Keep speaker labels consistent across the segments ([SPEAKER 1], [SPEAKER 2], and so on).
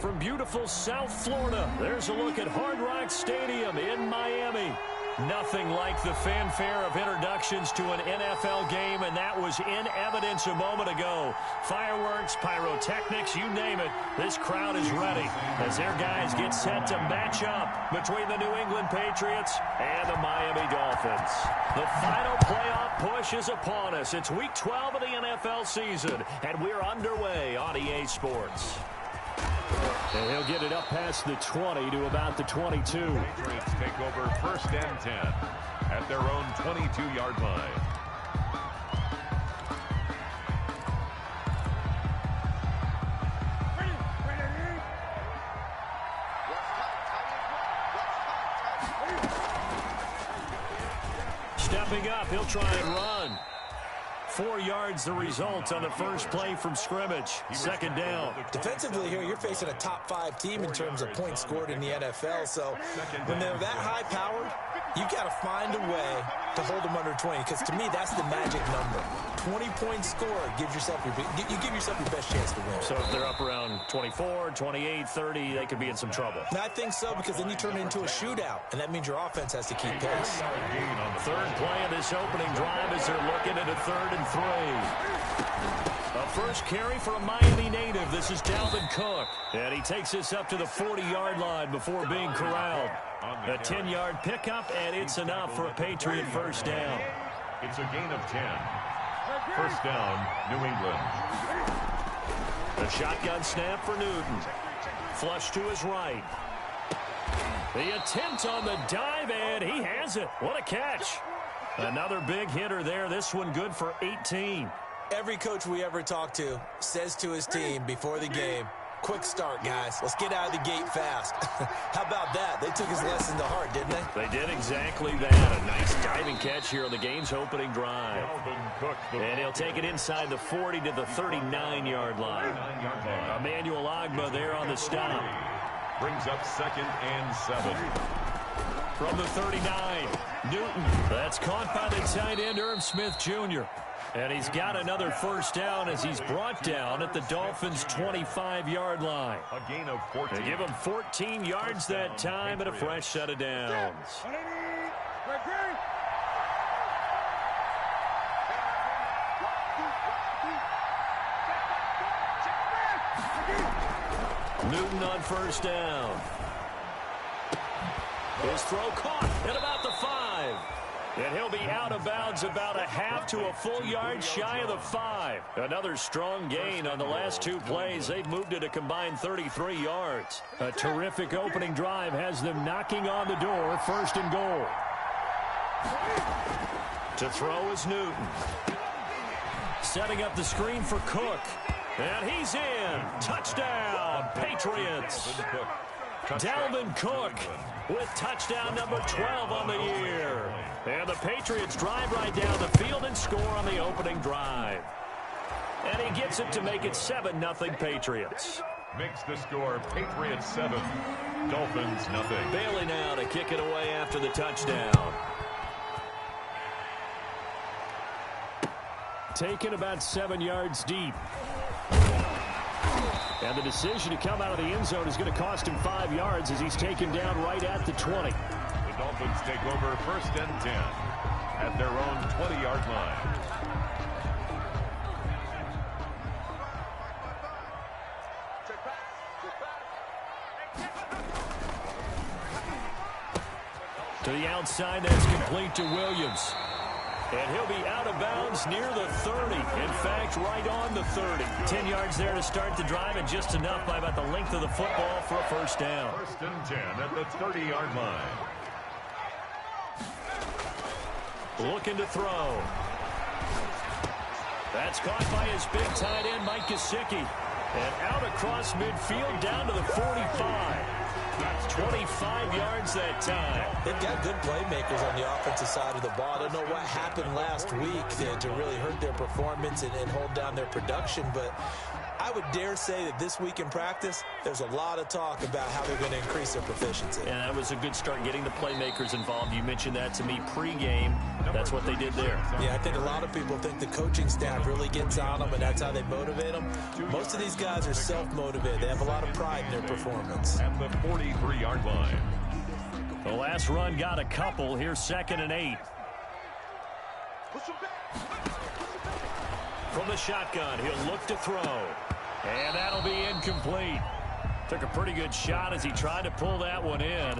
[SPEAKER 1] from beautiful South Florida, there's a look at Hard Rock Stadium in Miami. Nothing like the fanfare of introductions to an NFL game, and that was in evidence a moment ago. Fireworks, pyrotechnics, you name it. This crowd is ready as their guys get set to match up between the New England Patriots and the Miami Dolphins. The final playoff push is upon us. It's Week 12 of the NFL season, and we're underway on EA Sports. And he'll get it up past the 20 to about the 22.
[SPEAKER 2] Patriots take over 1st and 10 at their own 22-yard line.
[SPEAKER 1] Stepping up, he'll try and run. 4 yards the result on the first play from scrimmage. 2nd down.
[SPEAKER 3] Defensively here, you're facing a top 5 team in terms of points scored in the NFL. So when they're that high powered, you've got to find a way to hold them under 20. Because to me, that's the magic number. 20 points scored gives yourself you give yourself your best chance to win.
[SPEAKER 1] So if they're up around 24, 28, 30, they could be in some trouble.
[SPEAKER 3] And I think so, because then you turn it into a shootout, and that means your offense has to keep pace.
[SPEAKER 1] Third play of this opening drive as they're looking at a 3rd and 3. A first carry for a Miami native. This is Dalvin Cook. And he takes this up to the 40-yard line before being corralled. A 10-yard pickup, and it's enough for a Patriot first down.
[SPEAKER 2] It's a gain of 10. First down, New England.
[SPEAKER 1] The shotgun snap for Newton. Flush to his right. The attempt on the dive, and he has it. What a catch. Another big hitter there. This one good for 18.
[SPEAKER 3] Every coach we ever talk to says to his team before the game, quick start, guys. Let's get out of the gate fast. How about that? They took his lesson to heart, didn't they?
[SPEAKER 1] They did exactly that. A nice diving catch here on the game's opening drive. And he'll take it inside the 40 to the 39-yard line. Emmanuel Ogbah there on the stop.
[SPEAKER 2] Brings up 2nd and 7.
[SPEAKER 1] From the 39, Newton. That's caught by the tight end, Irv Smith Jr. And he's got another first down as he's brought down at the Dolphins' 25-yard line.
[SPEAKER 2] A gain of 14.
[SPEAKER 1] They give him 14 yards that time and a fresh set of downs. Newton on first down. His throw caught at about the 5. And he'll be out of bounds about a half to a full yard shy of the 5. Another strong gain on the last 2 plays. They've moved it a combined 33 yards. A terrific opening drive has them knocking on the door. 1st and goal. To throw is Newton. Setting up the screen for Cook. And he's in. Touchdown, Patriots. Dalvin Cook with touchdown number 12 on the year. And the Patriots drive right down the field and score on the opening drive. And he gets it to make it 7-0 Patriots.
[SPEAKER 2] Makes the score Patriots 7, Dolphins 0.
[SPEAKER 1] Bailey now to kick it away after the touchdown. Taken about 7 yards deep. And the decision to come out of the end zone is going to cost him 5 yards as he's taken down right at the 20.
[SPEAKER 2] The Dolphins take over 1st and 10 at their own 20-yard line.
[SPEAKER 1] To the outside, that's complete to Williams. And he'll be out of bounds near the 30. In fact, right on the 30. 10 yards there to start the drive, and just enough by about the length of the football for a first down.
[SPEAKER 2] 1st and 10 at the 30-yard line.
[SPEAKER 1] Looking to throw. That's caught by his big tight end, Mike Gesicki. And out across midfield down to the 45. 25 yards that time.
[SPEAKER 3] They've got good playmakers on the offensive side of the ball. I don't know what happened last week to really hurt their performance and hold down their production, but I would dare say that this week in practice, there's a lot of talk about how they're going to increase their proficiency.
[SPEAKER 1] And that was a good start, getting the playmakers involved. You mentioned that to me pregame. That's what they did there.
[SPEAKER 3] Yeah, I think a lot of people think the coaching staff really gets on them, and that's how they motivate them. Most of these guys are self-motivated. They have a lot of pride in their performance.
[SPEAKER 2] At the 43-yard line.
[SPEAKER 1] The last run got a couple. Here's 2nd and 8. From the shotgun, he'll look to throw. And that'll be incomplete. Took a pretty good shot as he tried to pull that one in.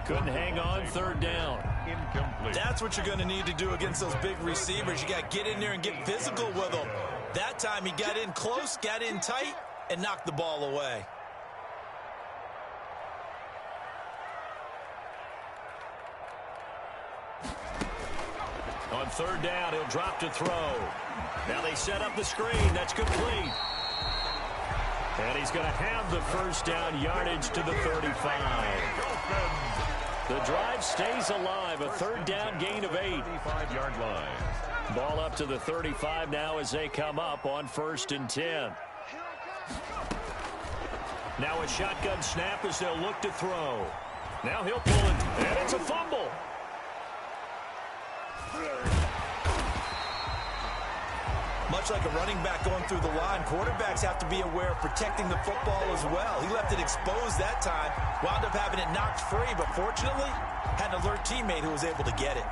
[SPEAKER 1] Couldn't hang on, 3rd down.
[SPEAKER 2] Incomplete.
[SPEAKER 3] That's what you're going to need to do against those big receivers. You got to get in there and get physical with them. That time he got in close, got in tight, and knocked the ball away.
[SPEAKER 1] On 3rd down, he'll drop to throw. Now they set up the screen. That's complete. And he's going to have the 1st down, yardage to the 35. The drive stays alive. A 3rd down gain of 8.
[SPEAKER 2] 35-yard line.
[SPEAKER 1] Ball up to the 35 now as they come up on 1st and 10. Now a shotgun snap as they'll look to throw. Now he'll pull it, and it's a fumble.
[SPEAKER 3] Much like a running back going through the line, quarterbacks have to be aware of protecting the football as well. He left it exposed that time, wound up having it knocked free, but fortunately, had an alert teammate who was able to get it.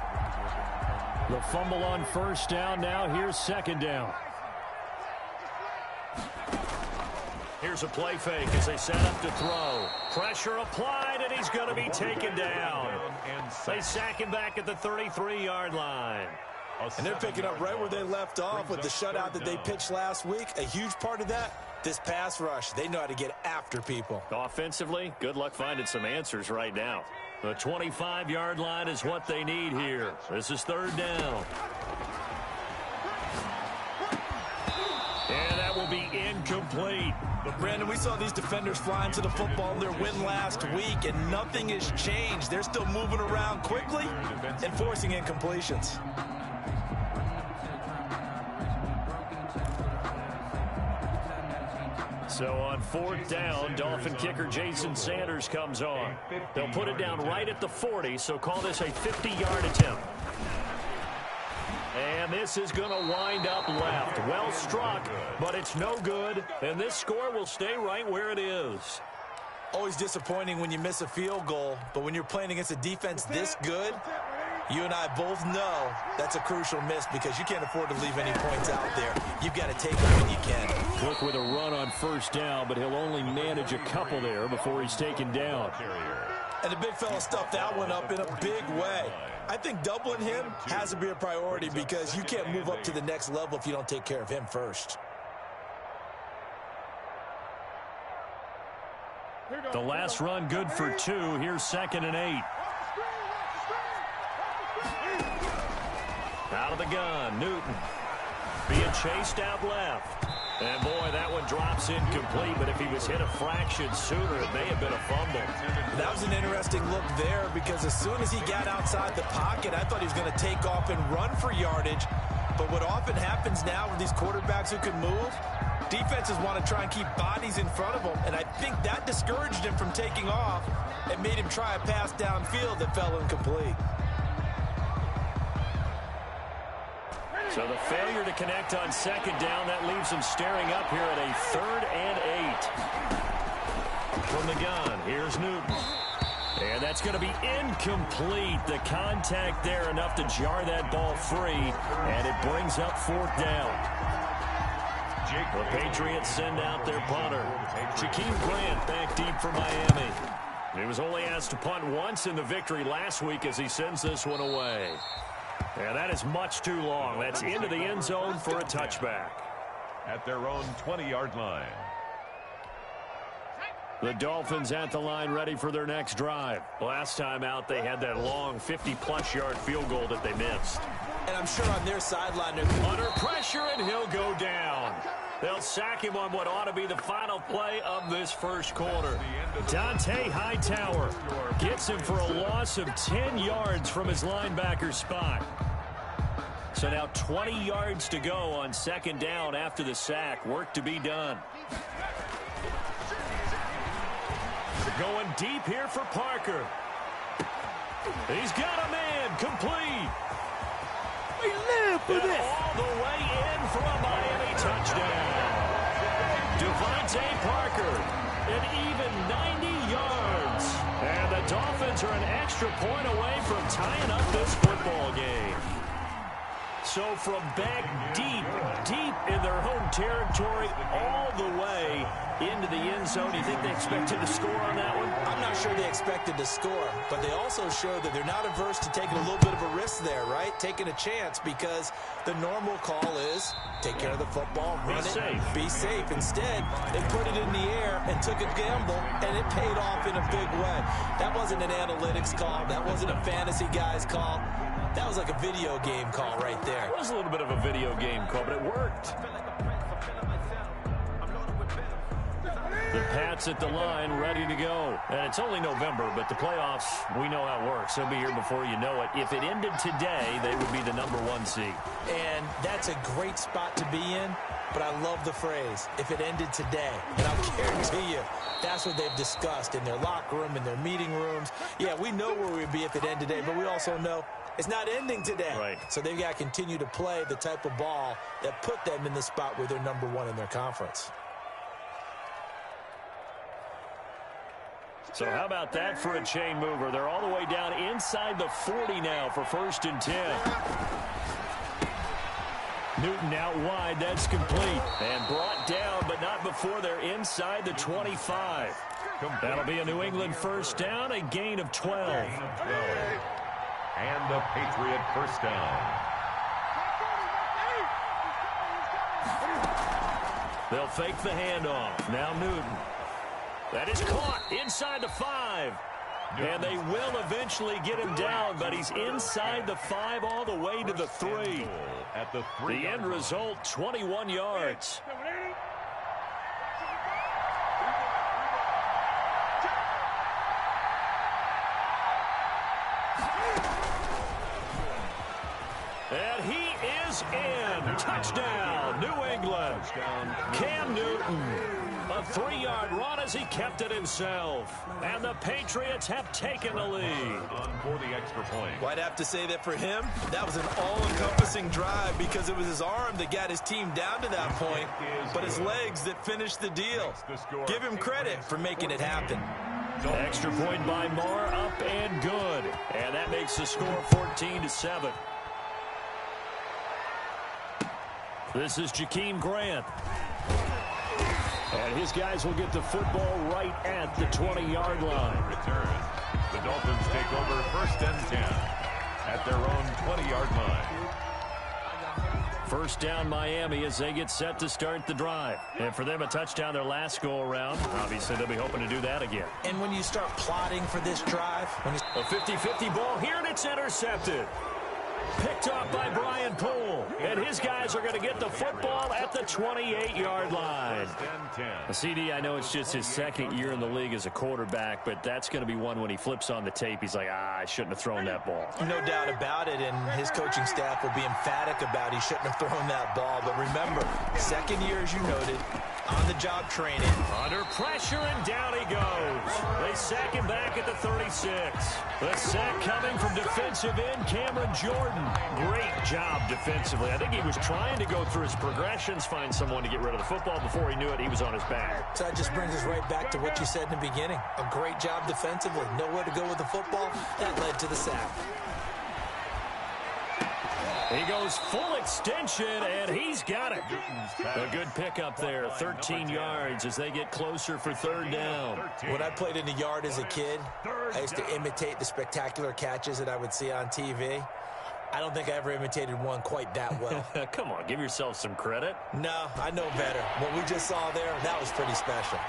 [SPEAKER 1] The fumble on 1st down. Now here's 2nd down. Here's a play fake as they set up to throw. Pressure applied, and he's going to be taken down. They sack him back at the 33-yard line.
[SPEAKER 3] And they're picking up right where they left off with the shutout that they pitched last week. A huge part of that, this pass rush. They know how to get after people.
[SPEAKER 1] Offensively, good luck finding some answers right now. The 25-yard line is what they need here. This is 3rd down. And that will be incomplete.
[SPEAKER 3] But Brandon, we saw these defenders flying to the football in their win last week, and nothing has changed. They're still moving around quickly and forcing incompletions.
[SPEAKER 1] So on 4th down, Dolphin kicker Jason Sanders comes on. They'll put it down right at the 40, so call this a 50-yard attempt. And this is going to wind up left. Well struck, but it's no good, and this score will stay right where it is.
[SPEAKER 3] Always disappointing when you miss a field goal, but when you're playing against a defense this good, you and I both know that's a crucial miss because you can't afford to leave any points out there. You've got to take them when you can.
[SPEAKER 1] Cook with a run on 1st down, but he'll only manage a couple there before he's taken down.
[SPEAKER 3] And the big fella stuffed that one up in a big way. I think doubling him has to be a priority because you can't move up to the next level if you don't take care of him first.
[SPEAKER 1] The last run good for 2. Here's 2nd and 8. Out of the gun, Newton being chased out left. And boy, that one drops incomplete, but if he was hit a fraction sooner, it may have been a fumble.
[SPEAKER 3] That was an interesting look there because as soon as he got outside the pocket, I thought he was going to take off and run for yardage. But what often happens now with these quarterbacks who can move, defenses want to try and keep bodies in front of them, and I think that discouraged him from taking off and made him try a pass downfield that fell incomplete.
[SPEAKER 1] So the failure to connect on 2nd down, that leaves him staring up here at a 3rd and 8. From the gun, here's Newton. And that's going to be incomplete. The contact there enough to jar that ball free, and it brings up 4th down. The Patriots send out their punter. Jakeem Grant back deep for Miami. He was only asked to punt once in the victory last week as he sends this one away. And that is much too long. That's into the end zone for a touchback.
[SPEAKER 2] At their own 20-yard line.
[SPEAKER 1] The Dolphins at the line ready for their next drive. Last time out, they had that long 50-plus yard field goal that they missed.
[SPEAKER 3] And I'm sure on their sideline, they're
[SPEAKER 1] under pressure, and he'll go down. They'll sack him on what ought to be the final play of this first quarter. Dante Hightower gets him for a loss of 10 yards from his linebacker spot. So now 20 yards to go on second down after the sack. Work to be done. Going deep here for Parker. He's got a man complete.
[SPEAKER 4] We live for this.
[SPEAKER 1] All the way in for a Miami touchdown. Devontae Parker, an even 90 yards. And the Dolphins are an extra point away from tying up this football game. So from back deep in their home territory, all the way into the end zone, do you think they expected to score on that one?
[SPEAKER 3] I'm not sure they expected to score, but they also showed that they're not averse to taking a little bit of a risk there, right? Taking a chance, because the normal call is take care of the football, run it, be safe. Instead, they put it in the air and took a gamble, and it paid off in a big way. That wasn't an analytics call. That wasn't a fantasy guy's call. That was like a video game call right there.
[SPEAKER 1] It was a little bit of a video game call, but it worked. The Pats at the line, ready to go. And it's only November, but the playoffs, we know how it works. They'll be here before you know it. If it ended today, they would be the #1 seed.
[SPEAKER 3] And that's a great spot to be in, but I love the phrase, if it ended today. And I'll guarantee you, that's what they've discussed in their locker room, in their meeting rooms. Yeah, we know where we'd be if it ended today, but we also know it's not ending today.
[SPEAKER 1] Right.
[SPEAKER 3] So they've got to continue to play the type of ball that put them in the spot where they're #1 in their conference.
[SPEAKER 1] So how about that for a chain mover? They're all the way down inside the 40 now for 1st and 10. Newton out wide. That's complete. And brought down, but not before they're inside the 25. That'll be a New England first down, a gain of 12.
[SPEAKER 2] And a Patriot first down.
[SPEAKER 1] They'll fake the handoff. Now Newton. That is caught inside the 5. And they will eventually get him down, but he's inside the 5 all the way to the 3.
[SPEAKER 2] At the
[SPEAKER 1] end result, 21 yards. And he is in. Touchdown, New England. Cam Newton. A 3-yard run as he kept it himself. And the Patriots have taken the lead.
[SPEAKER 2] For the extra point.
[SPEAKER 3] Well, I'd have to say that for him, that was an all-encompassing drive because it was his arm that got his team down to that point, but his legs that finished the deal. Give him credit for making it happen.
[SPEAKER 1] Extra point by Moore, up and good. And that makes the score 14-7. This is Jakeem Grant. And his guys will get the football right at the 20-yard line.
[SPEAKER 2] Return. The Dolphins take over 1st and 10 at their own 20-yard line.
[SPEAKER 1] First down Miami as they get set to start the drive. And for them, a touchdown their last go-around. Obviously, they'll be hoping to do that again.
[SPEAKER 3] And when you start plotting for this drive,
[SPEAKER 1] a 50-50 ball here, and it's intercepted. Picked off by Brian Poole. And his guys are going to get the football at the 28-yard line. A CD, I know it's just his 2nd year in the league as a quarterback, but that's going to be one when he flips on the tape. He's like, I shouldn't have thrown that ball.
[SPEAKER 3] No doubt about it, and his coaching staff will be emphatic about he shouldn't have thrown that ball. But remember, 2nd year, as you noted, on-the-job training.
[SPEAKER 1] Under pressure, and down he goes. They sack him back at the 36. The sack coming from defensive end Cameron Jordan. Great job defensively. I think he was trying to go through his progressions, find someone to get rid of the football. Before he knew it, he was on his back.
[SPEAKER 3] So that just brings us right back to what you said in the beginning. A great job defensively. Nowhere to go with the football. That led to the sack.
[SPEAKER 1] He goes full extension, and he's got it. A good pickup there, 13 yards as they get closer for 3rd down.
[SPEAKER 3] When I played in the yard as a kid, I used to imitate the spectacular catches that I would see on TV. I don't think I ever imitated one quite that well.
[SPEAKER 1] Come on, give yourself some credit.
[SPEAKER 3] No, I know better. What we just saw there, that was pretty special.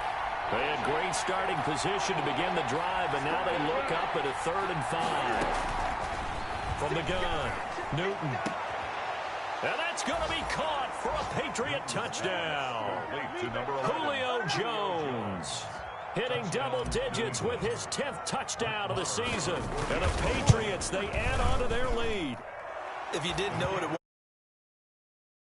[SPEAKER 1] They had great starting position to begin the drive, but now they look up at a 3rd and 5. From the gun, Newton. And that's going to be caught for a Patriot touchdown. Julio Jones hitting double digits with his 10th touchdown of the season. And the Patriots, they add on to their lead.
[SPEAKER 3] If you didn't know it,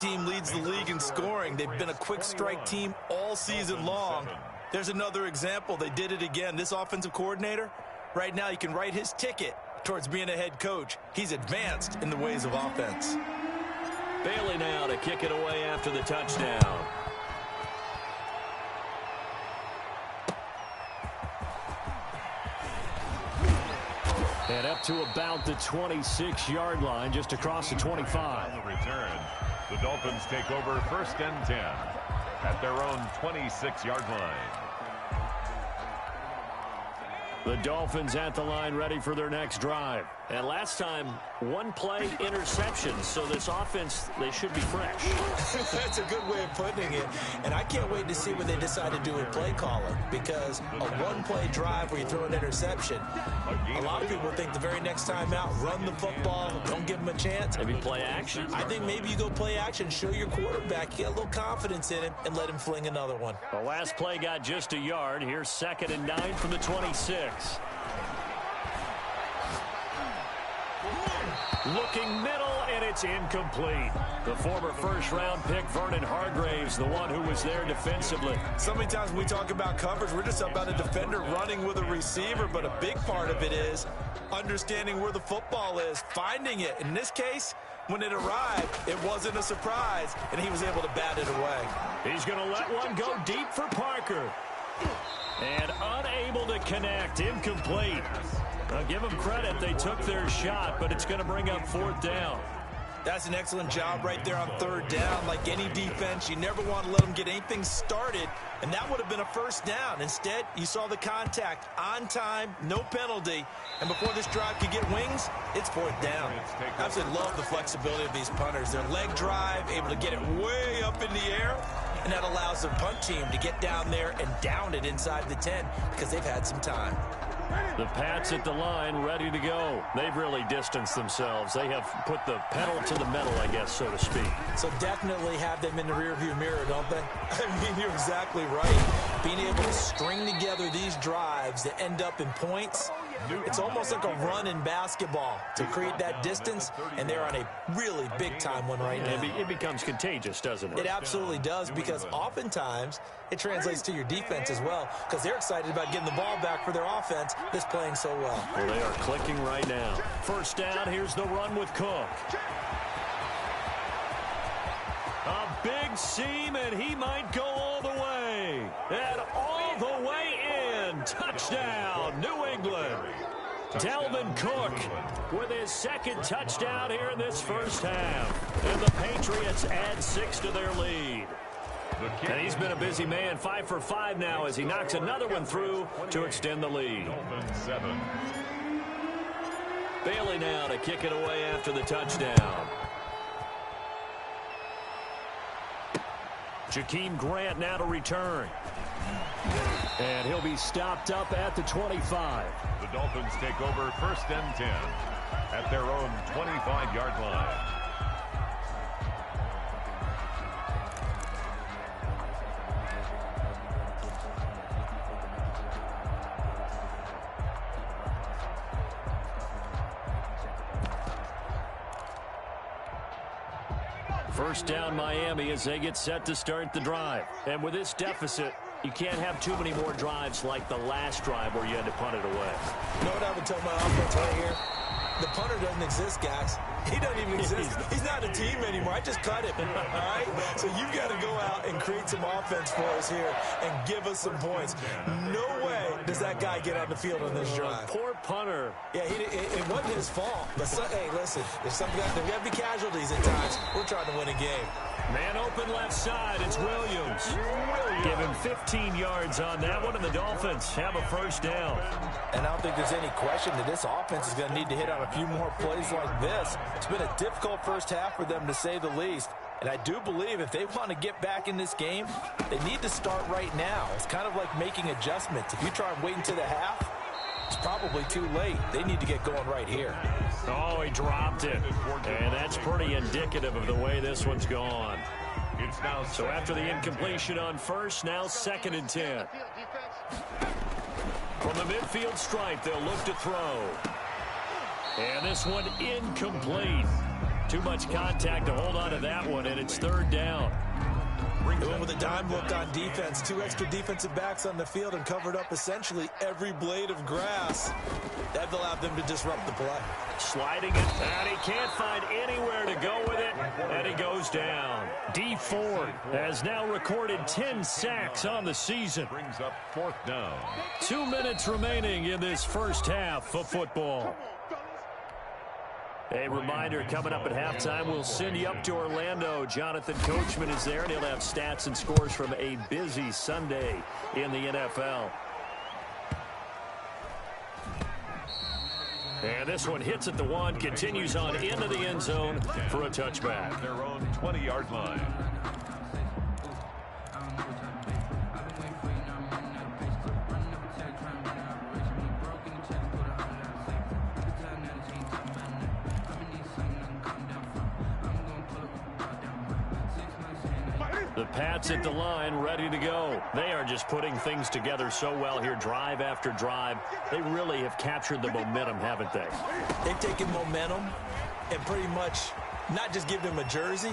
[SPEAKER 3] team leads the league in scoring. They've been a quick strike team all season long. There's another example. They did it again. This offensive coordinator, right now, you can write his ticket towards being a head coach. He's advanced in the ways of offense.
[SPEAKER 1] Bailey now to kick it away after the touchdown. And up to about the 26-yard line, just across the 25.
[SPEAKER 2] On the return, the Dolphins take over 1st and 10 at their own 26-yard line.
[SPEAKER 1] The Dolphins at the line, ready for their next drive. And last time, one play interception. So this offense, they should be fresh.
[SPEAKER 3] That's a good way of putting it. And I can't wait to see what they decide to do with play calling. Because a one-play drive where you throw an interception, a lot of people think the very next time out, run the football, don't give them a chance.
[SPEAKER 1] Maybe play action.
[SPEAKER 3] I think maybe you go play action, show your quarterback, get a little confidence in him, and let him fling another one.
[SPEAKER 1] The last play got just a yard. Here's 2nd and 9 from the 26. Looking middle, and it's incomplete. The former first-round pick, Vernon Hargreaves, the one who was there defensively.
[SPEAKER 3] So many times when we talk about coverage, we're just about a defender running with a receiver, but a big part of it is understanding where the football is, finding it. In this case, when it arrived, it wasn't a surprise, and he was able to bat it away.
[SPEAKER 1] He's going to let one go deep for Parker. And unable to connect, incomplete. I'll give them credit. They took their shot, but it's going to bring up 4th down.
[SPEAKER 3] That's an excellent job right there on 3rd down. Like any defense, you never want to let them get anything started, and that would have been a 1st down. Instead, you saw the contact on time, no penalty, and before this drive could get wings, it's 4th down. I absolutely love the flexibility of these punters. Their leg drive, able to get it way up in the air, and that allows the punt team to get down there and down it inside the 10 because they've had some time.
[SPEAKER 1] The Pats at the line, ready to go. They've really distanced themselves. They have put the pedal to the metal, I guess, so to speak.
[SPEAKER 3] So definitely have them in the rearview mirror, don't they? I mean, you're exactly right. Being able to string together these drives that end up in points, it's almost like a run in basketball to create that distance, and they're on a really big-time one right now.
[SPEAKER 1] It becomes contagious, doesn't it?
[SPEAKER 3] It absolutely does, because oftentimes it translates to your defense as well, because they're excited about getting the ball back for their offense that's playing so well.
[SPEAKER 1] Well, they are clicking right now. 1st down, here's the run with Cook. A big seam, and he might go all the way. And all the way in. Touchdown, New England. Dalvin Cook with his 2nd touchdown here in this 1st half. And the Patriots add 6 to their lead. And he's been a busy man, 5 for 5 now as he knocks another one through to extend the lead. Bailey now to kick it away after the touchdown. Jakeem Grant now to return. And he'll be stopped up at the 25.
[SPEAKER 2] The Dolphins take over 1st and 10 at their own 25-yard line.
[SPEAKER 1] First down Miami as they get set to start the drive. And with this deficit, you can't have too many more drives like the last drive where you had to punt it away.
[SPEAKER 3] You know what I would tell my offense right here? The punter doesn't exist, guys. He doesn't even exist. He's not a team anymore. I just cut him, all right? So you've got to go out and create some offense for us here and give us some points. No way does that guy get on the field on this drive.
[SPEAKER 1] Poor punter.
[SPEAKER 3] Yeah, it wasn't his fault. But, hey, listen, there's got to be casualties at times. We're trying to win a game.
[SPEAKER 1] Man open left side. It's Williams. Give him 15 yards on that one, and the Dolphins have a 1st down.
[SPEAKER 3] And I don't think there's any question that this offense is going to need to hit on a few more plays like this. It's been a difficult 1st half for them, to say the least. And I do believe if they want to get back in this game, they need to start right now. It's kind of like making adjustments. If you try and wait until the half, it's probably too late. They need to get going right here.
[SPEAKER 1] Oh, he dropped it. And that's pretty indicative of the way this one's gone. So after the incompletion on 1st, now 2nd and 10. From the midfield stripe, they'll look to throw. And this one incomplete. Too much contact to hold on to that one, and it's third down.
[SPEAKER 3] Going with a dime look on defense. 2 extra defensive backs on the field and covered up essentially every blade of grass. That allowed them to disrupt the play.
[SPEAKER 1] Sliding it, and he can't find anywhere to go with it, and he goes down. Dee Ford has now recorded 10 sacks on the season.
[SPEAKER 2] Brings up fourth down.
[SPEAKER 1] 2 minutes remaining in this first half of football. A reminder, coming up at halftime, we'll send you up to Orlando. Jonathan Coachman is there, and he'll have stats and scores from a busy Sunday in the NFL. And this one hits at the 1, continues on into the end zone for a touchback.
[SPEAKER 2] Their own 20-yard line.
[SPEAKER 1] The Pats at the line, ready to go. They are just putting things together so well here, drive after drive. They really have captured the momentum, haven't they?
[SPEAKER 3] They've taken momentum and pretty much not just given them a jersey,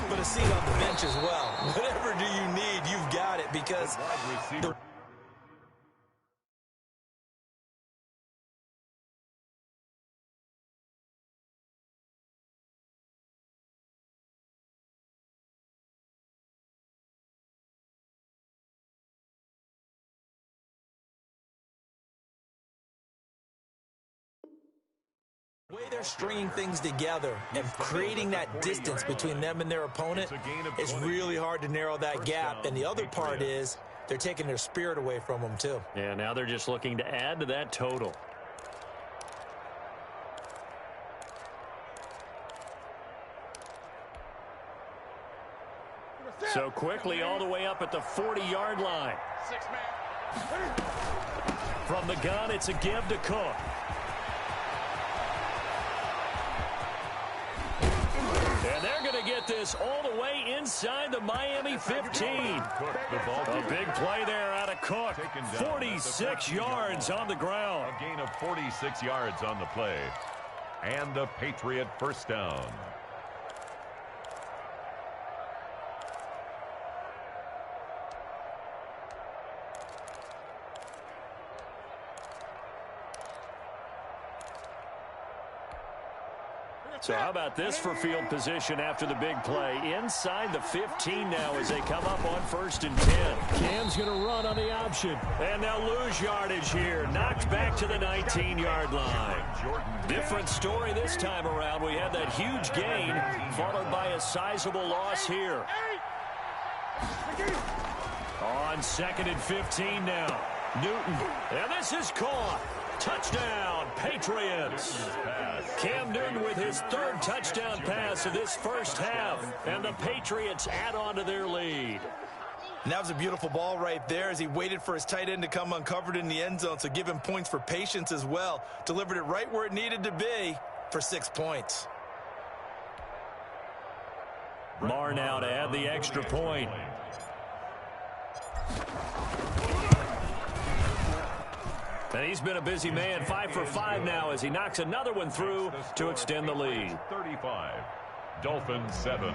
[SPEAKER 3] but a seat on the bench as well. Whatever do you need, you've got it, because the way they're stringing things together and creating that distance between them and their opponent, it's really hard to narrow that gap. And the other part is they're taking their spirit away from them, too.
[SPEAKER 1] Yeah, now they're just looking to add to that total. So quickly all the way up at the 40-yard line. From the gun, it's a give to Cook. And they're going to get this all the way inside the Miami 15. A big play there out of Cook. 46 yards on the ground.
[SPEAKER 2] A gain of 46 yards on the play. And a Patriot first down.
[SPEAKER 1] So how about this for field position after the big play? Inside the 15 now as they come up on 1st and 10. Cam's going to run on the option. And they'll lose yardage here. Knocked back to the 19-yard line. Different story this time around. We had that huge gain followed by a sizable loss here. On 2nd and 15 now. Newton. And this is caught. Touchdown, Patriots. Cam Newton with his 3rd touchdown pass of this first half. And the Patriots add on to their lead.
[SPEAKER 3] And that was a beautiful ball right there as he waited for his tight end to come uncovered in the end zone. So give him points for patience as well. Delivered it right where it needed to be for 6 points.
[SPEAKER 1] Marr now to add the extra point. And he's been a busy man, 5 for 5 now as he knocks another one through to extend the lead.
[SPEAKER 2] 35, Dolphins 7.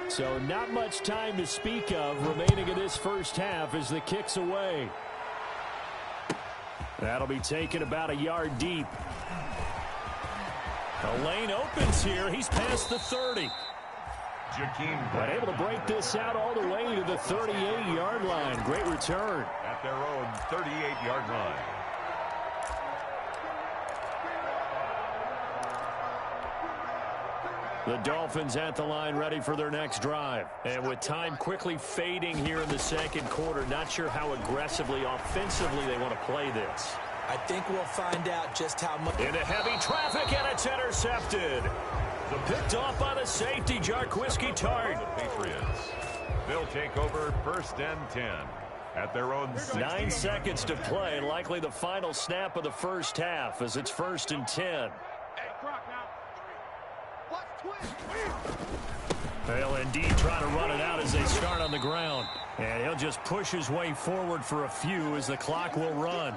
[SPEAKER 1] So not much time to speak of remaining in this first half as the kick's away. That'll be taken about a yard deep. The lane opens here. He's past the 30. But able to break this out all the way to the 38-yard line. Great return.
[SPEAKER 2] At their own 38-yard line.
[SPEAKER 1] The Dolphins at the line ready for their next drive. And with time quickly fading here in the second quarter, not sure how aggressively, offensively they want to play this.
[SPEAKER 3] I think we'll find out just how much.
[SPEAKER 1] Into heavy traffic, and it's intercepted. Picked off by the safety, Jarquiski Tart.
[SPEAKER 2] The Patriots. They'll take over 1st and 10 at their own
[SPEAKER 1] 9 seconds to play, likely the final snap of the first half as it's 1st and 10. They'll indeed try to run it out as they start on the ground. And he'll just push his way forward for a few as the clock will run.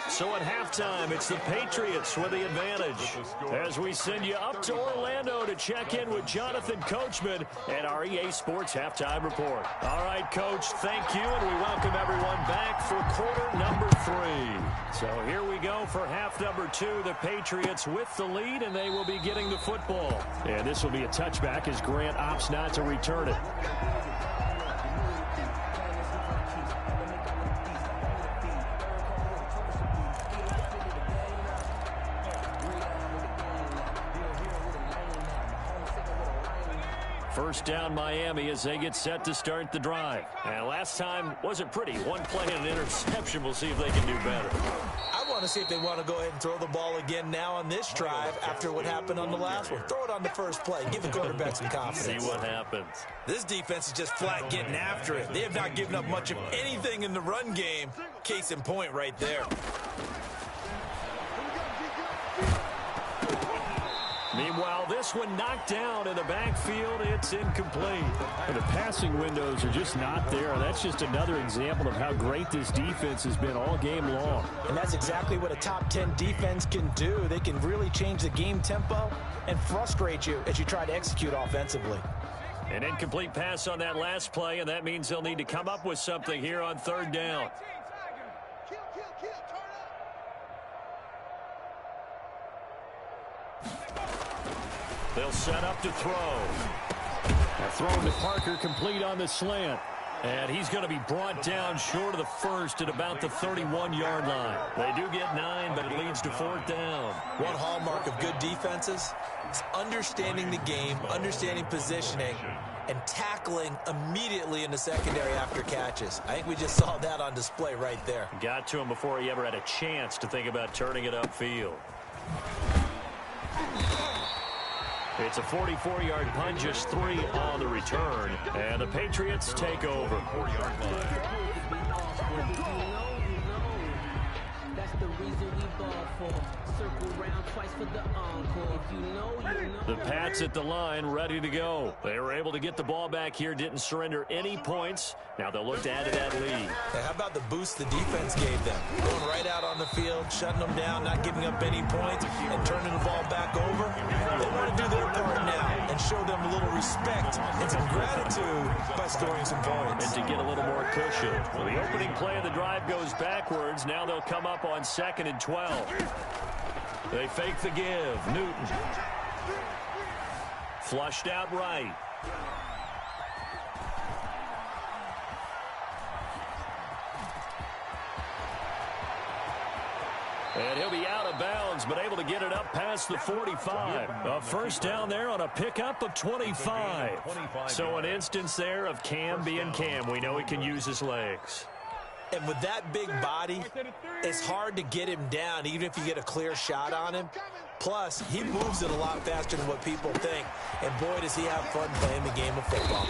[SPEAKER 1] So at halftime, it's the Patriots with the advantage. As we send you up to Orlando to check in with Jonathan Coachman and our EA Sports Halftime Report. All right, Coach, thank you, and we welcome everyone back for quarter number 3. So here we go for half number 2. The Patriots with the lead, and they will be getting the football. And this will be a touchback as Grant opts not to return it. First down Miami as they get set to start the drive. And last time wasn't pretty. One play and an interception. We'll see if they can do better.
[SPEAKER 3] I want to see if they want to go ahead and throw the ball again now on this drive after what happened on the last one. Throw it on the first play. Give the quarterback some confidence.
[SPEAKER 1] See what happens.
[SPEAKER 3] This defense is just flat getting after it. They have not given up much of anything in the run game. Case in point right there.
[SPEAKER 1] Meanwhile, this one knocked down in the backfield. It's incomplete.
[SPEAKER 4] And the passing windows are just not there. That's just another example of how great this defense has been all game long.
[SPEAKER 3] And that's exactly what a top 10 defense can do. They can really change the game tempo and frustrate you as you try to execute offensively.
[SPEAKER 1] An incomplete pass on that last play, and that means they'll need to come up with something here on third down. They'll set up to throw.
[SPEAKER 4] A throw to Parker, complete on the slant.
[SPEAKER 1] And he's going to be brought down short of the first at about the 31-yard line. They do get 9, but it leads to fourth down.
[SPEAKER 3] One hallmark of good defenses is understanding the game, understanding positioning, and tackling immediately in the secondary after catches. I think we just saw that on display right there.
[SPEAKER 1] Got to him before he ever had a chance to think about turning it upfield. It's a 44-yard punt, just 3 on the return. And the Patriots take over.
[SPEAKER 2] 4-yard line.
[SPEAKER 5] That's the reason we ball for. Circle round twice for the encore. If you know, you know.
[SPEAKER 1] The Pats at the line, ready to go. They were able to get the ball back here, didn't surrender any points. Now they'll look to add to that lead.
[SPEAKER 3] Hey, how about the boost the defense gave them? Going right out on the field, shutting them down, not giving up any points, and turning the ball back over. They want to do their part now and show them a little respect and some gratitude by scoring some points.
[SPEAKER 1] And to get a little more cushion. Well, the opening play of the drive goes backwards. Now they'll come up on 2nd and 12. They fake the give. Newton. Flushed out right. And he'll be out of bounds, but able to get it up past the 45. A first down there on a pickup of 25. So an instance there of Cam being Cam. We know he can use his legs.
[SPEAKER 3] And with that big body, it's hard to get him down, even if you get a clear shot on him. Plus, he moves it a lot faster than what people think. And boy, does he have fun playing the game of football.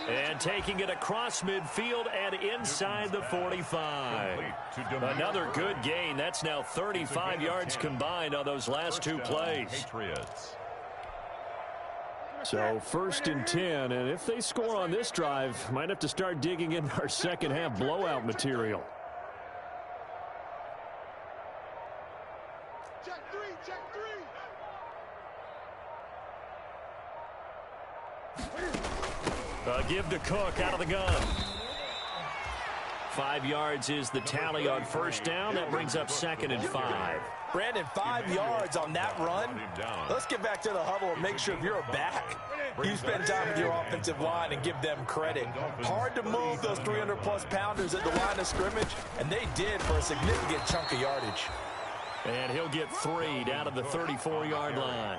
[SPEAKER 1] And taking it across midfield and inside the 45. Another good gain. That's now 35 yards combined on those last 2 plays.
[SPEAKER 4] So 1st and 10, and if they score on this drive, might have to start digging in our second half blowout material.
[SPEAKER 6] Check three.
[SPEAKER 1] Give to Cook out of the gun. 5 yards is the tally on first down. That brings up 2nd and 5.
[SPEAKER 3] Brandon, 5 yards on that run. Let's get back to the huddle and make sure if you're a back, you spend time with your offensive line and give them credit. Hard to move those 300-plus pounders at the line of scrimmage, and they did for a significant chunk of yardage.
[SPEAKER 1] And he'll get 3 down to the 34-yard line.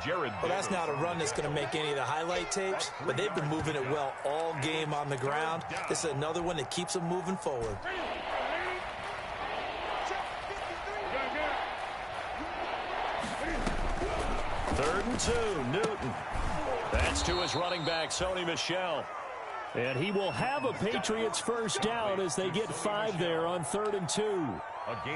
[SPEAKER 3] Well, that's not a run that's going to make any of the highlight tapes, but they've been moving it well all game on the ground. This is another one that keeps them moving forward.
[SPEAKER 1] Third and 2, Newton. That's to his running back, Sony Michel.
[SPEAKER 4] And he will have a Patriots first down as they get 5 there on 3rd and 2.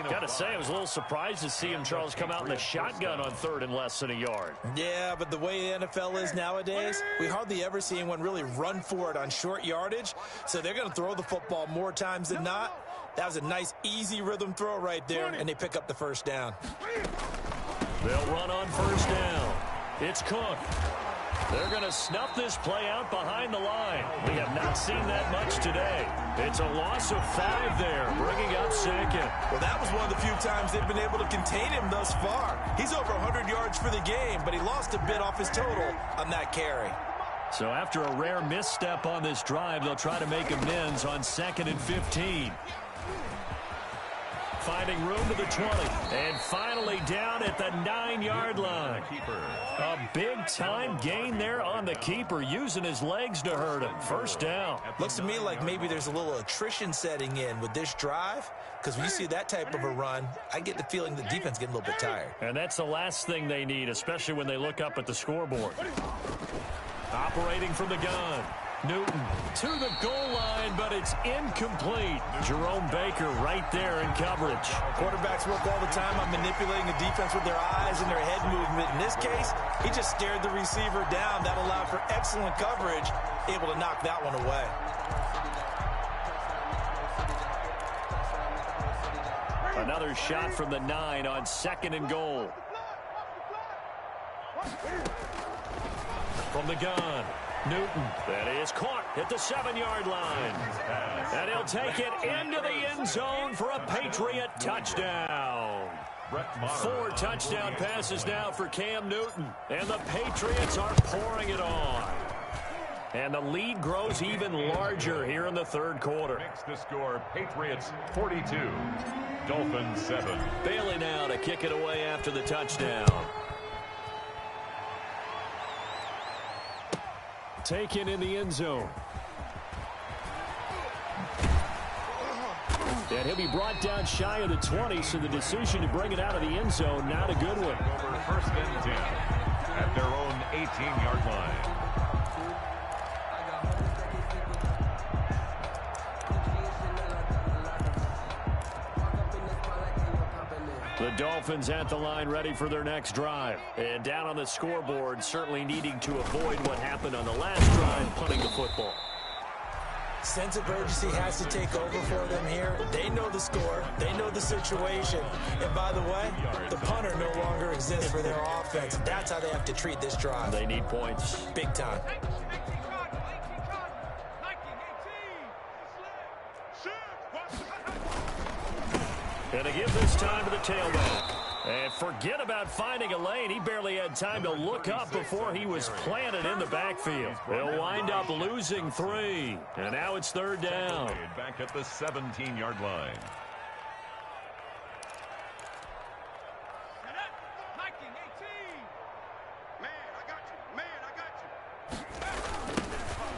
[SPEAKER 1] Got to say, I was a little surprised to see him, Charles, come out in the shotgun on 3rd and less than a yard.
[SPEAKER 3] Yeah, but the way the NFL is nowadays, we hardly ever see anyone really run for it on short yardage. So they're going to throw the football more times than not. That was a nice, easy rhythm throw right there, and they pick up the first down.
[SPEAKER 1] They'll run on first down. It's Cook. They're going to snuff this play out behind the line. We have not seen that much today. It's a loss of 5 there, bringing up second.
[SPEAKER 3] Well, that was one of the few times they've been able to contain him thus far. He's over 100 yards for the game, but he lost a bit off his total on that carry.
[SPEAKER 1] So after a rare misstep on this drive, they'll try to make amends on 2nd and 15. Finding room to the 20. And finally down at the 9-yard line. A big-time gain there on the keeper, using his legs to hurt him. First down.
[SPEAKER 3] Looks to me like maybe there's a little attrition setting in with this drive, because when you see that type of a run, I get the feeling the defense getting a little bit tired.
[SPEAKER 1] And that's the last thing they need, especially when they look up at the scoreboard. Operating from the gun. Newton to the goal line, but it's incomplete. Jerome Baker right there in coverage.
[SPEAKER 3] Quarterbacks work all the time on manipulating the defense with their eyes and their head movement. In this case, he just stared the receiver down. That allowed for excellent coverage, able to knock that one away.
[SPEAKER 1] Another shot from the 9 on 2nd and goal. From the gun. Newton, that is caught at the 7-yard line. And he'll take it into the end zone for a Patriot touchdown. 4 touchdown passes now for Cam Newton. And the Patriots are pouring it on. And the lead grows even larger here in the third quarter.
[SPEAKER 2] Makes the score Patriots 42, Dolphins 7.
[SPEAKER 1] Bailey now to kick it away after the touchdown. Taken in the end zone. And he'll be brought down shy of the 20, so the decision to bring it out of the end zone, not a good one.
[SPEAKER 2] Over 1st and 10 at their own 18-yard line.
[SPEAKER 1] The Dolphins at the line, ready for their next drive. And down on the scoreboard, certainly needing to avoid what happened on the last drive, punting the football.
[SPEAKER 3] Sense of urgency has to take over for them here. They know the score. They know the situation. And by the way, the punter no longer exists for their offense. That's how they have to treat this drive.
[SPEAKER 1] They need points.
[SPEAKER 3] Big time.
[SPEAKER 1] And to give this time to the tailback. And forget about finding a lane. He barely had time to look up before he was planted in the backfield. They'll wind up losing 3. And now it's 3rd down.
[SPEAKER 2] Back at the 17-yard line.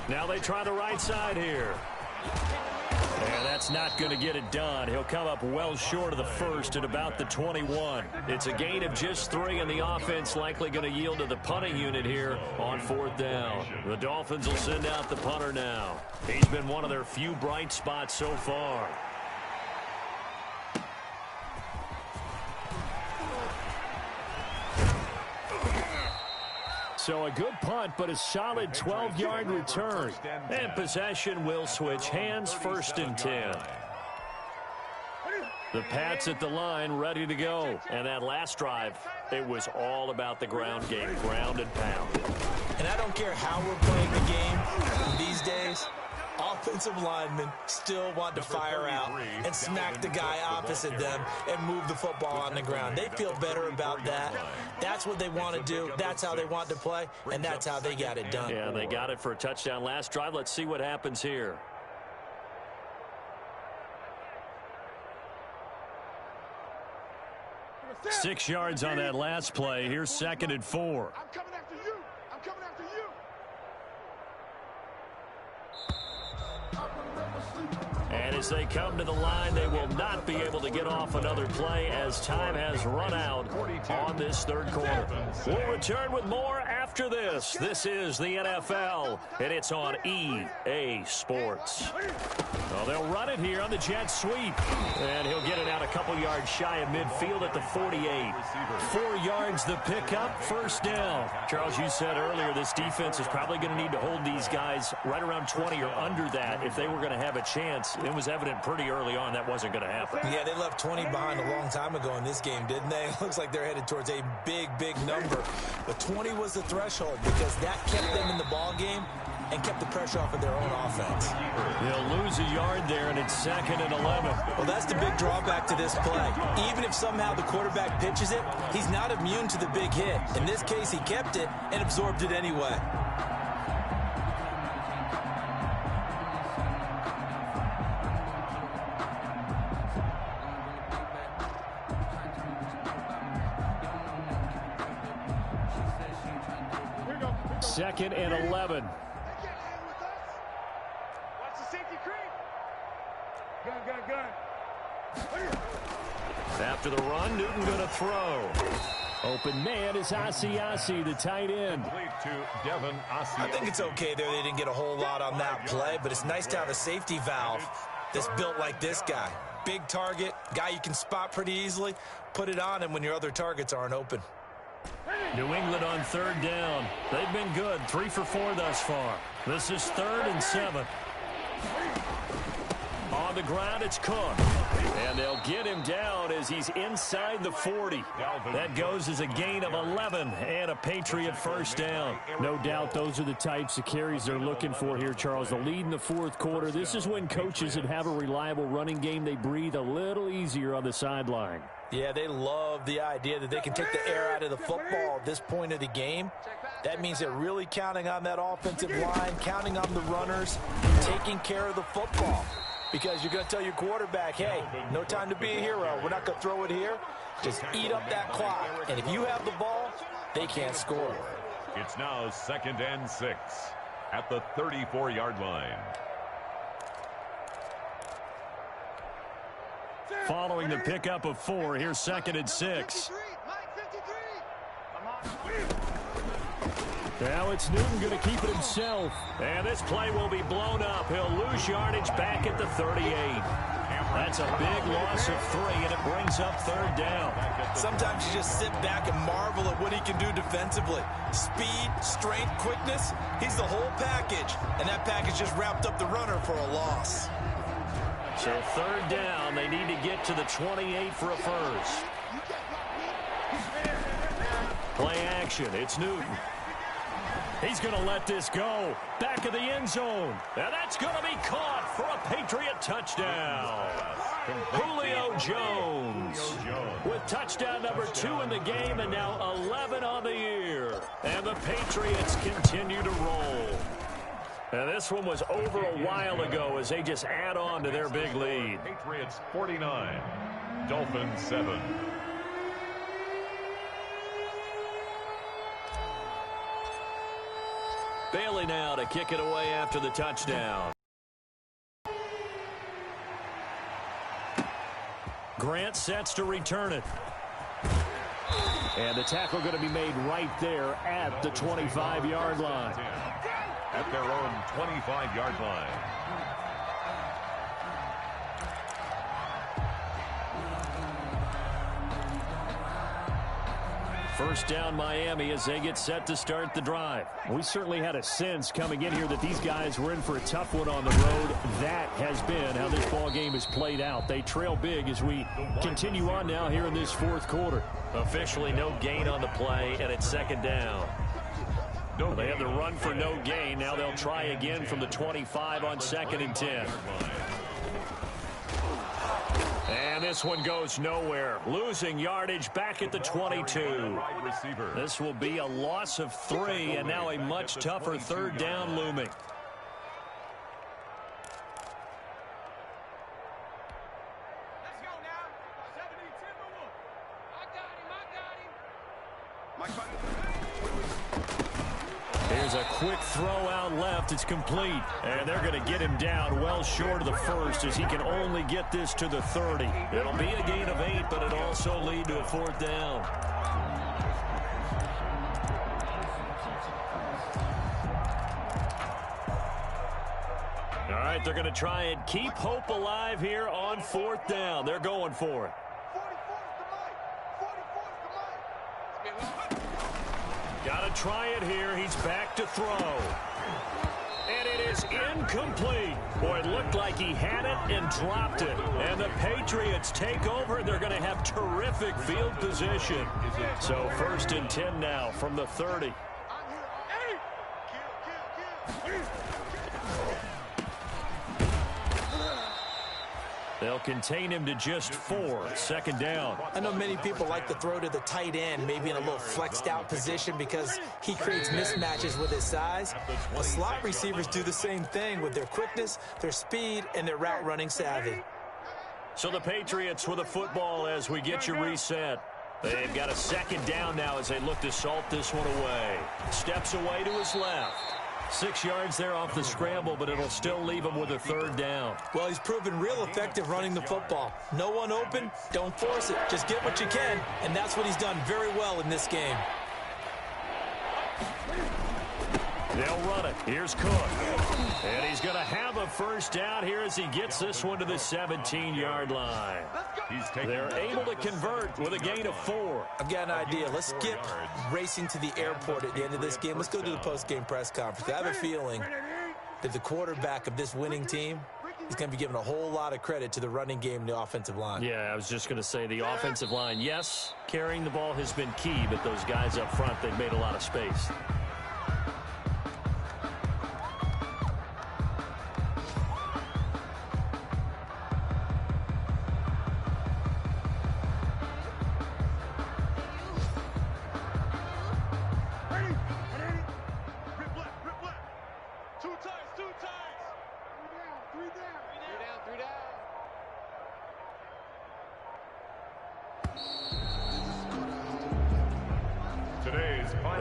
[SPEAKER 1] Now they try the right side here. And that's not going to get it done. He'll come up well short of the first at about the 21. It's a gain of just 3, and the offense likely going to yield to the punting unit here on 4th down. The Dolphins will send out the punter now. He's been one of their few bright spots so far. So a good punt, but a solid 12-yard return. And possession will switch hands, 1st and 10. The Pats at the line, ready to go. And that last drive, it was all about the ground game, ground and pound.
[SPEAKER 3] And I don't care how we're playing the game these days, offensive linemen still want to fire out and smack the guy opposite them and move the football on the ground. They feel better about that. That's what they want to do. That's how they want to play, and that's how they got it done.
[SPEAKER 1] Yeah, they got it for a touchdown last drive. Let's see what happens here. Six yards on that last play. Here's 2nd and 4.
[SPEAKER 6] I'm coming after you. I'm coming after you.
[SPEAKER 1] And as they come to the line, they will not be able to get off another play as time has run out on this third quarter. We'll return with more after after this. This is the NFL, and it's on EA Sports. Well, they'll run it here on the jet sweep, and he'll get it out a couple yards shy of midfield at the 48. 4 yards the pickup, first down. Charles, you said earlier this defense is probably going to need to hold these guys right around 20 or under that if they were going to have a chance. It was evident pretty early on that wasn't going to happen.
[SPEAKER 3] Yeah, they left 20 behind a long time ago in this game, didn't they? It looks like they're headed towards a big, big number. But 20 was the threshold because that kept them in the ball game and kept the pressure off of their own offense.
[SPEAKER 1] They'll lose a yard there, and it's 2nd and 11.
[SPEAKER 3] Well, that's the big drawback to this play. Even if somehow the quarterback pitches it, he's not immune to the big hit. In this case, he kept it and absorbed it anyway.
[SPEAKER 4] Second and 11.
[SPEAKER 6] Watch the safety creep. Gun.
[SPEAKER 1] After the run, Newton going to throw.
[SPEAKER 4] Open man is Asiasi, the tight end.
[SPEAKER 2] To Devin Asiasi.
[SPEAKER 3] I think it's okay there. They didn't get a whole lot on that play, but it's nice to have a safety valve that's built like this guy. Big target, guy you can spot pretty easily. Put it on him when your other targets aren't open.
[SPEAKER 1] New England on 3rd down. They've been good, 3 for 4 thus far. This is 3rd and 7. On the ground, it's Cook. And they'll get him down as he's inside the 40. That goes as a gain of 11 and a Patriot first down.
[SPEAKER 4] No doubt those are the types of carries they're looking for here, Charles. The lead in the 4th quarter. This is when coaches that have a reliable running game, they breathe a little easier on the sideline.
[SPEAKER 3] Yeah, they love the idea that they can take the air out of the football at this point of the game. That means they're really counting on that offensive line, counting on the runners, taking care of the football. Because you're going to tell your quarterback, hey, no time to be a hero. We're not going to throw it here. Just eat up that clock. And if you have the ball, they can't score.
[SPEAKER 2] It's now 2nd and 6 at the 34-yard line.
[SPEAKER 1] Following the pickup of 4, here's 2nd and 6.
[SPEAKER 4] Now it's Newton going to keep it himself.
[SPEAKER 1] And this play will be blown up. He'll lose yardage back at the 38. That's a big loss of 3, and it brings up 3rd down.
[SPEAKER 3] Sometimes you just sit back and marvel at what he can do defensively. Speed, strength, quickness, he's the whole package. And that package just wrapped up the runner for a loss.
[SPEAKER 1] So 3rd down, they need to get to the 28 for a first. Play action, it's Newton. He's going to let this go. Back of the end zone. And that's going to be caught for a Patriot touchdown. Julio Jones with touchdown number 2 in the game and now 11 on the year. And the Patriots continue to roll. And this one was over a while ago as they just add on to their big lead.
[SPEAKER 2] Patriots 49, Dolphins 7.
[SPEAKER 1] Bailey now to kick it away after the touchdown. Grant sets to return it.
[SPEAKER 4] And the tackle going to be made right there at the 25-yard line.
[SPEAKER 2] At their own 25-yard line.
[SPEAKER 1] First down Miami as they get set to start the drive.
[SPEAKER 4] We certainly had a sense coming in here that these guys were in for a tough one on the road. That has been how this ball game is played out. They trail big as we continue on now here in this 4th quarter.
[SPEAKER 1] Officially no gain on the play, and it's 2nd down. They had the run for no gain. Now they'll try again from the 25 on 2nd and 10. And this one goes nowhere. Losing yardage back at the 22. This will be a loss of 3, and now a much tougher 3rd down looming.
[SPEAKER 6] Let's go now. 70-10. I got him.
[SPEAKER 1] Here's a quick throw out left. It's complete. And they're going to get him down well short of the first as he can only get this to the 30. It'll be a gain of 8, but it'll also lead to a 4th down.
[SPEAKER 4] right, they're going to try and keep hope alive here on 4th down. They're going for it.
[SPEAKER 6] 44's the mic.
[SPEAKER 4] Got to try it here. He's back to throw. And it is incomplete. Boy, it looked like he had it and dropped it. And the Patriots take over. They're going to have terrific field position. So 1st and 10 now from the 30. They'll contain him to just 4. 2nd down.
[SPEAKER 3] I know many people like to throw to the tight end, maybe in a little flexed out position because he creates mismatches with his size. The slot receivers do the same thing with their quickness, their speed, and their route running savvy.
[SPEAKER 4] So the Patriots with a football as we get you reset. They've got a 2nd down now as they look to salt this one away. Steps away to his left. 6 yards there off the scramble, but it'll still leave him with a 3rd down.
[SPEAKER 3] Well, he's proven real effective running the football. No one open, don't force it. Just get what you can, and that's what he's done very well in this game.
[SPEAKER 4] They'll run it. Here's Cook. And he's going to have a 1st down here as he gets this one to the 17-yard line. They're able to convert with a gain of 4.
[SPEAKER 3] I've got an idea. Let's skip racing to the airport at the end of this game. Let's go to the post-game press conference. I have a feeling that the quarterback of this winning team is going to be given a whole lot of credit to the running game and the offensive line.
[SPEAKER 4] Yeah, I was just going to say the offensive line, yes, carrying the ball has been key, but those guys up front, they've made a lot of space.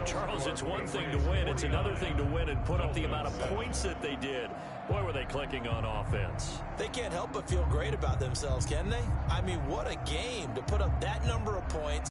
[SPEAKER 4] Charles, it's one thing to win. It's another thing to win and put up the amount of points that they did. Boy, were they clicking on offense.
[SPEAKER 3] They can't help but feel great about themselves, can they? I mean, what a game to put up that number of points